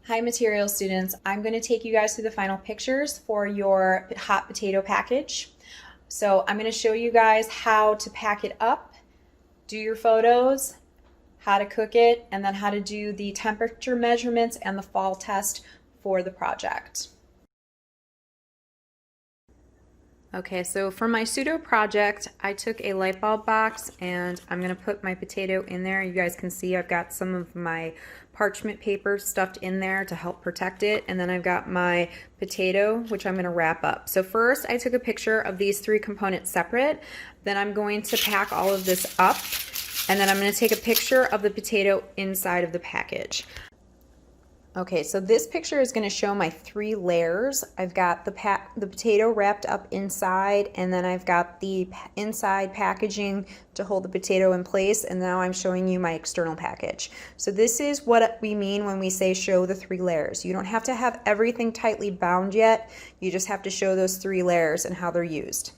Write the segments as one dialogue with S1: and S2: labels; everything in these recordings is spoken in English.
S1: Hi material students, I'm going to take you guys through the final pictures for your hot potato package. So I'm going to show you guys how to pack it up, do your photos, how to cook it, and then how to do the temperature measurements and the fall test for the project. Okay, so for my pseudo project, I took a light bulb box and I'm gonna put my potato in there. You guys can see I've got some of my parchment paper stuffed in there to help protect it. And then I've got my potato, which I'm gonna wrap up. So first I took a picture of these three components separate. Then I'm going to pack all of this up. And then I'm gonna take a picture of the potato inside of the package. Okay, so this picture is going to show my three layers. I've got the potato wrapped up inside, and then I've got the inside packaging to hold the potato in place, and now I'm showing you my external package. So this is what we mean when we say show the three layers. You don't have to have everything tightly bound yet. You just have to show those three layers and how they're used.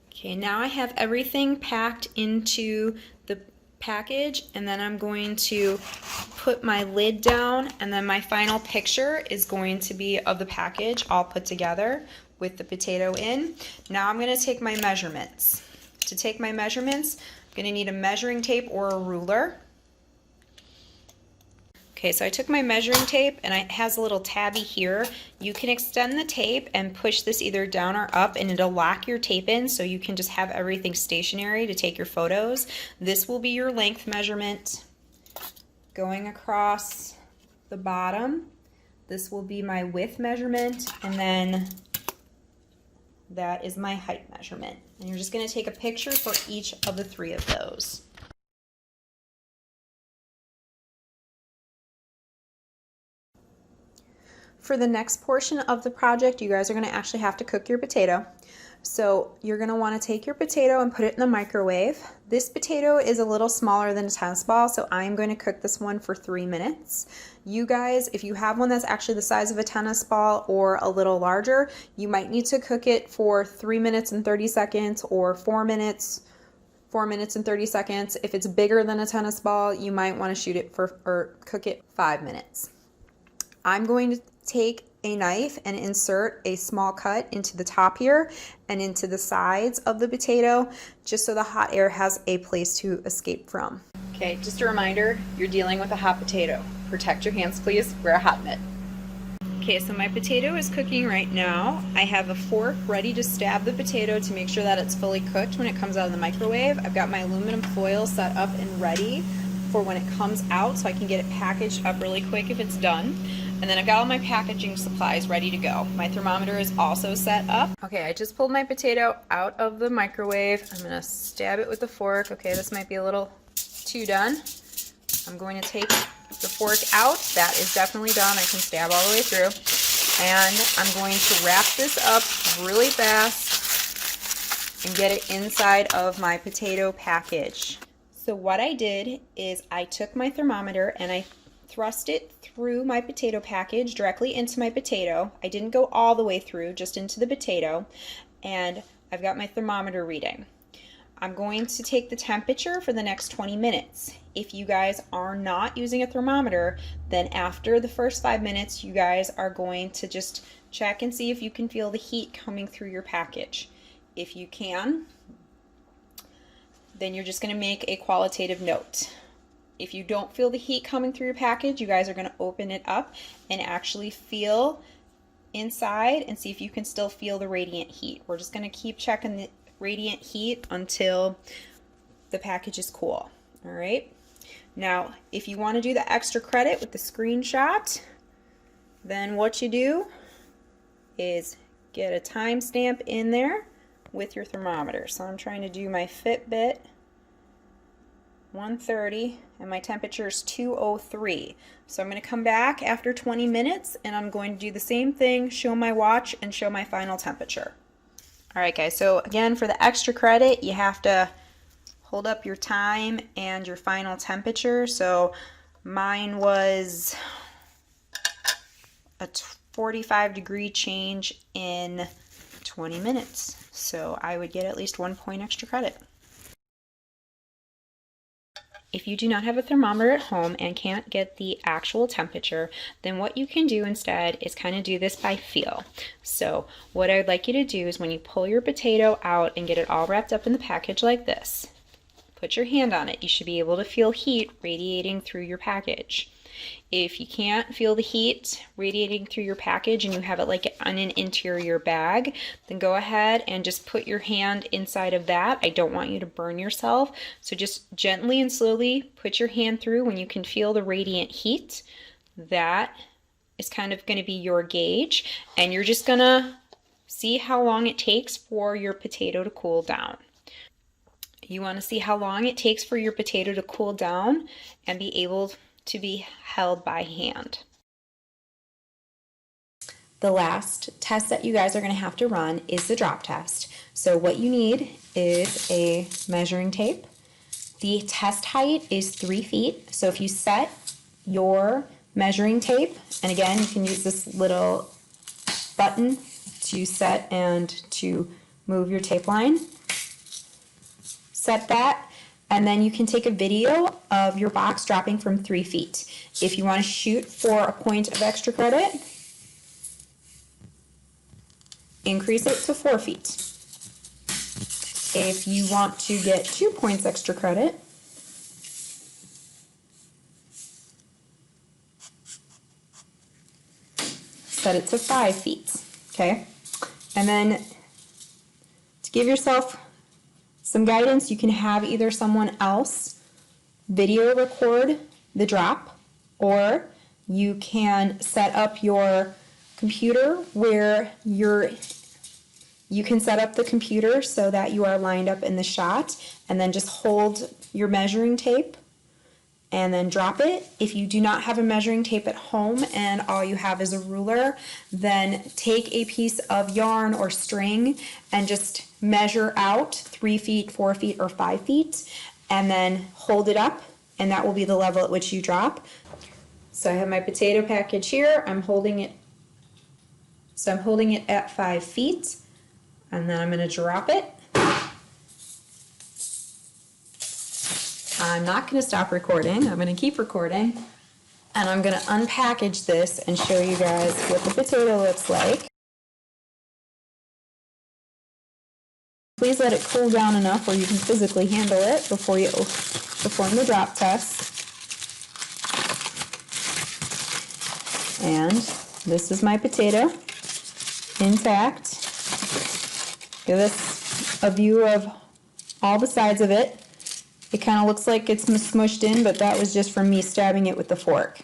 S1: Okay, now I have everything packed into the package, and then I'm going to put my lid down, and then my final picture is going to be of the package all put together with the potato in. Now I'm going to take my measurements. To take my measurements, I'm going to need a measuring tape or a ruler. Okay, so I took my measuring tape, and it has a little tabby here. You can extend the tape and push this either down or up, and it'll lock your tape in so you can just have everything stationary to take your photos. This will be your length measurement going across the bottom. This will be my width measurement, and then that is my height measurement. And you're just going to take a picture for each of the three of those. For the next portion of the project, you guys are going to actually have to cook your potato. So you're going to want to take your potato and put it in the microwave. This potato is a little smaller than a tennis ball, so I'm going to cook this one for 3 minutes. You guys, if you have one that's actually the size of a tennis ball or a little larger, you might need to cook it for 3 minutes and 30 seconds or 4 minutes. 4 minutes and 30 seconds. If it's bigger than a tennis ball, you might want to shoot it for or cook it 5 minutes. I'm going to take a knife and insert a small cut into the top here and into the sides of the potato, just so the hot air has a place to escape from. Okay, just a reminder, you're dealing with a hot potato. Protect your hands, please. Wear a hot mitt. Okay, so my potato is cooking right now. I have a fork ready to stab the potato to make sure that it's fully cooked when it comes out of the microwave. I've got my aluminum foil set up and ready for when it comes out so I can get it packaged up really quick if it's done. And then I've got all my packaging supplies ready to go. My thermometer is also set up. Okay, I just pulled my potato out of the microwave. I'm gonna stab it with a fork. Okay, this might be a little too done. I'm going to take the fork out. That is definitely done. I can stab all the way through. And I'm going to wrap this up really fast and get it inside of my potato package. So what I did is I took my thermometer and I thrust it through my potato package directly into my potato. I didn't go all the way through, just into the potato, and I've got my thermometer reading. I'm going to take the temperature for the next 20 minutes. If you guys are not using a thermometer, then after the first 5 minutes, you guys are going to just check and see if you can feel the heat coming through your package. If you can, then you're just going to make a qualitative note. If you don't feel the heat coming through your package, you guys are going to open it up and actually feel inside and see if you can still feel the radiant heat. We're just going to keep checking the radiant heat until the package is cool. All right. Now, if you want to do the extra credit with the screenshot, then what you do is get a timestamp in there with your thermometer. So I'm trying to do my Fitbit 1:30 and my temperature is 2:03. So I'm going to come back after 20 minutes and I'm going to do the same thing, show my watch and show my final temperature. Alright guys, so again for the extra credit you have to hold up your time and your final temperature. So mine was a 45-degree change in 20 minutes. So I would get at least 1 point extra credit. If you do not have a thermometer at home and can't get the actual temperature, then what you can do instead is kind of do this by feel. So what I'd like you to do is when you pull your potato out and get it all wrapped up in the package like this, put your hand on it. You should be able to feel heat radiating through your package. If you can't feel the heat radiating through your package and you have it like on an interior bag, then go ahead and just put your hand inside of that. I don't want you to burn yourself, so just gently and slowly put your hand through when you can feel the radiant heat. That is kind of going to be your gauge, and you're just going to see how long it takes for your potato to cool down. You want to see how long it takes for your potato to cool down and be able to be held by hand. The last test that you guys are going to have to run is the drop test. So what you need is a measuring tape. The test height is 3 feet. So if you set your measuring tape, and again, you can use this little button to set and to move your tape line. Set that, and then you can take a video of your box dropping from 3 feet. If you want to shoot for a point of extra credit, increase it to 4 feet. If you want to get 2 points extra credit, set it to 5 feet, okay? And then to give yourself some guidance, you can have either someone else video record the drop, or you can set up your computer where you can set up the computer so that you are lined up in the shot, and then just hold your measuring tape and then drop it. If you do not have a measuring tape at home and all you have is a ruler, then take a piece of yarn or string and just measure out 3 feet, 4 feet, or 5 feet, and then hold it up, and that will be the level at which you drop. So I have my potato package here. I'm holding it at 5 feet, and then I'm going to drop it. I'm not going to stop recording. I'm going to keep recording, and I'm going to unpackage this and show you guys what the potato looks like. Please let it cool down enough where you can physically handle it before you perform the drop test. And this is my potato, intact. Give this a view of all the sides of it. It kind of looks like it's smushed in, but that was just from me stabbing it with the fork.